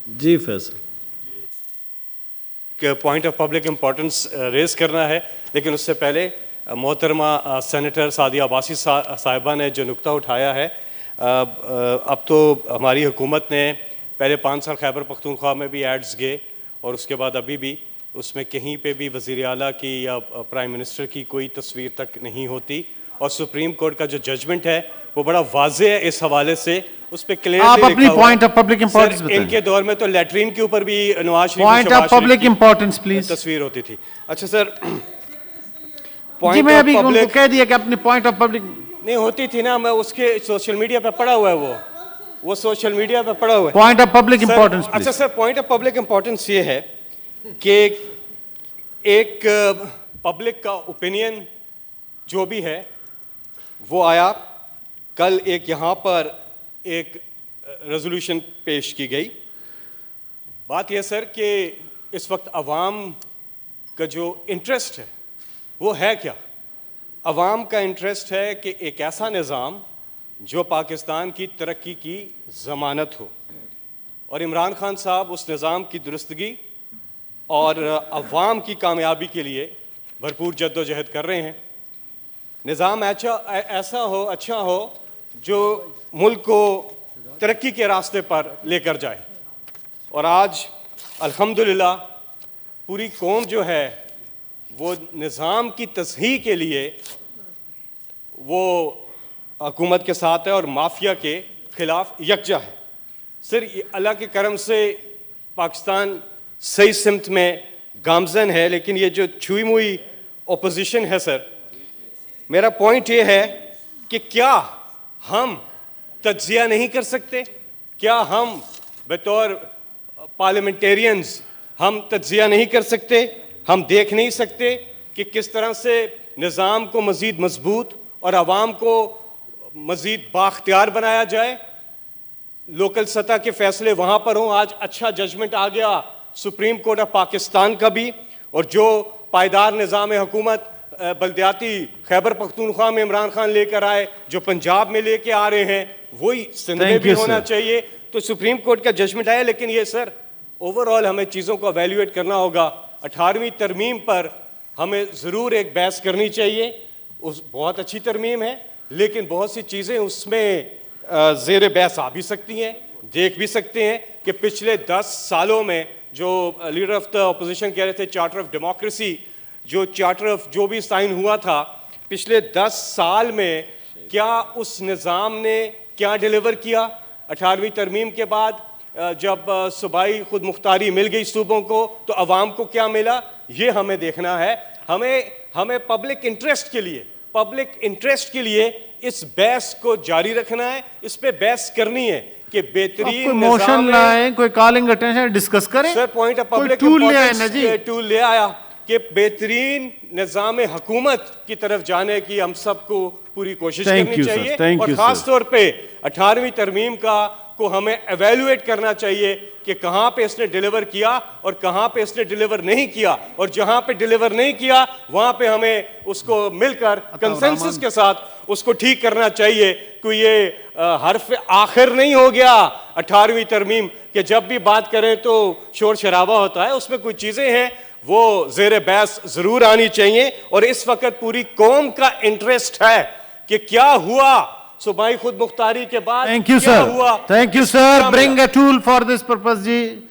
जी फैसल, एक point of public importance raise करना है, लेकिन उससे पहले मोहतरमा सेनेटर सादिया अब्बासी साहिबा ने जो नुक्ता उठाया है, अब तो हमारी हुकूमत ने पहले 5 साल खैबर पख्तूनख्वा में भी एड्स गए और उसके बाद अभी भी उसमें कहीं पे भी वज़ीर आला की या प्राइम मिनिस्टर की कोई तस्वीर तक नहीं होती, और सुप्रीम कोर्ट का जो जजमेंट है वो बड़ा वाज़े है इस हवाले से, उस पे क्लियर आप अपनी पॉइंट ऑफ पब्लिक इंपॉर्टेंस बताएं। इनके दौर में तो लैट्रीन के ऊपर भी Nawaz Sharif point of public importance please तस्वीर होती थी। अच्छा सर, जी मैं अभी उनको कह दिया कि अपनी पॉइंट ऑफ पब्लिक नहीं होती थी ना, मैं उसके सोशल मीडिया पे पड़ा हुआ है, वो सोशल मीडिया पे पड़ा हुआ है। Point of public importance. अच्छा sir, point of public importance ये है कि एक पब्लिक का ओपिनियन जो भी है वो आया, कल एक यहाँ पर एक रेजोल्यूशन पेश की गई। बात यह सर कि इस वक्त अवाम का जो इंटरेस्ट है वो है क्या? अवाम का इंटरेस्ट है कि एक ऐसा निज़ाम जो पाकिस्तान की तरक्की की ज़मानत हो, और इमरान खान साहब उस निज़ाम की दुरुस्तगी और अवाम की कामयाबी के लिए भरपूर जद्दोजहद कर रहे हैं। निज़ाम ऐसा हो, अच्छा हो, जो मुल्क को तरक्की के रास्ते पर लेकर जाए। और आज अल्हम्दुलिल्लाह पूरी कौम जो है वो निज़ाम की तस्हीह के लिए वो हुकूमत के साथ है और माफिया के खिलाफ यकजा है। सर अल्लाह के करम से पाकिस्तान सही सिमत में गामजन है, लेकिन ये जो छुई मुई ओपोजिशन है सर, मेरा पॉइंट ये है कि क्या हम तज्जिया नहीं कर सकते? क्या हम बतौर पार्लियामेंटेरियंस हम तज्जिया नहीं कर सकते? हम देख नहीं सकते कि किस तरह से निज़ाम को मज़ीद मजबूत और आवाम को मज़ीद बाख्तियार बनाया जाए? लोकल सतह के फैसले वहाँ पर हों। आज अच्छा जजमेंट आ गया सुप्रीम कोर्ट ऑफ पाकिस्तान का भी, और जो पायदार निज़ाम हुकूमत बल्दियाती खैबर पख्तूनख्वा में इमरान खान लेकर आए, जो पंजाब में लेके आ रहे हैं, वही सिंध में भी होना चाहिए। तो सुप्रीम कोर्ट का जजमेंट आया, लेकिन ये सर ओवरऑल हमें चीज़ों को एवेल्यूएट करना होगा। 18वीं तरमीम पर हमें ज़रूर एक बहस करनी चाहिए। उस बहुत अच्छी तरमीम है, लेकिन बहुत सी चीज़ें उसमें ज़ेर बहस आ भी सकती हैं। देख भी सकते हैं कि पिछले 10 सालों में जो लीडर ऑफ द अपोजिशन कह रहे थे चार्टर ऑफ डेमोक्रेसी, जो चार्टर ऑफ जो भी साइन हुआ था पिछले 10 साल में, क्या उस निज़ाम ने क्या डिलीवर किया? 18वीं तरमीम के बाद जब सूबाई खुद मुख्तारी मिल गई सूबों को, तो अवाम को क्या मिला? ये हमें देखना है। हमें पब्लिक इंटरेस्ट के लिए इस बहस को जारी रखना है, इस पे बहस करनी है कि बेहतरीन कोई मोशन लाए, कोई कॉलिंग अटेंशन डिस्कस करें। Sir point of public tool ले आया कि बेहतरीन निज़ाम हुकूमत की तरफ जाने की हम सबको पूरी कोशिश करनी चाहिए। और खास तौर पे 18वीं तरमीम को हमें एवेल्युएट करना चाहिए कि कहाँ पे इसने डिलीवर किया और कहाँ पे इसने डिलीवर नहीं किया, और जहाँ पे डिलीवर नहीं किया वहाँ पे हमें उसको मिलकर कंसेंसस के साथ उसको ठीक करना चाहिए। कोई ये हर्फ आखिर नहीं हो गया 18वीं तरमीम के, जब भी बात करें तो शोर शराबा होता है, उसमें कुछ चीज़ें हैं वो ज़ेर बहस ज़रूर आनी चाहिए। और इस वक्त पूरी कौम का इंटरेस्ट है कि क्या हुआ सूबाई खुद मुख्तारी के बाद, thank you sir, thank you sir. Bring a tool for this purpose ji.